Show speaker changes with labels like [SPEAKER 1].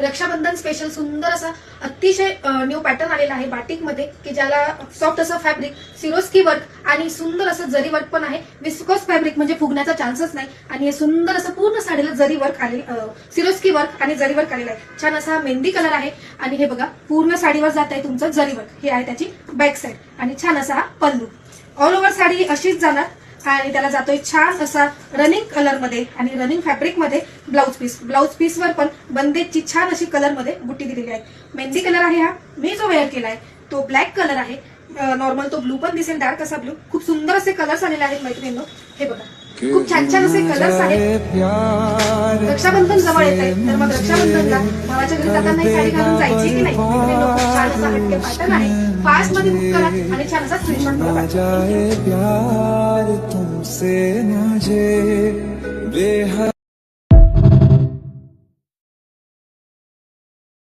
[SPEAKER 1] Rakshabandhan special सुंदर असा अतिशय न्यू पॅटर्न आलेला आहे बाटिक मध्ये, की ज्याला सॉफ्ट असं फॅब्रिक, सिरोस्की वर्क आणि सुंदर असं जरी वर्क पण आहे. विस्कोस फॅब्रिक म्हणजे फुगण्याचा चान्सच नाही. आणि हे सुंदर असं पूर्ण साडीला जरी वर्क आले, सिरोस्की वर्क आणि जरी वर्क आलेला आहे. छान असा मेहंदी कलर आहे. आणि हे बघा पूर्ण साडीवर जात आहे तुमचं जरी वर्क. हे आहे त्याची बॅक साईड आणि छान असा हा पल्लू. ऑल ओव्हर साडी अशीच जाणार. आणि त्याला जातोय छान असा रनिंग कलर मध्ये आणि रनिंग फॅब्रिक मध्ये ब्लाउज पीसवर पण बंदेजची छान अशी कलर मध्ये बुट्टी दिलेली आहे. मेहंदी कलर आहे हा. मी जो वेअर केलाय तो ब्लॅक कलर आहे. नॉर्मल तो ब्लू पण दिसेल, डार्क असा ब्लू. खूप सुंदर असे कलर्स आलेले आहेत मैत्रिणींनो. हे बघा खूप छान छान असे कलर्स आहेत. रक्षाबंधन जवळ येत आहे, तर मग रक्षाबंधनला भावाच्या घरी जाताना ही साडी घालून जायची की नाही? खूप छान असा हटके पॅटर्न आहे. फास्ट मध्ये बुक करा आणि छान असा स्क्रीनशॉट करा.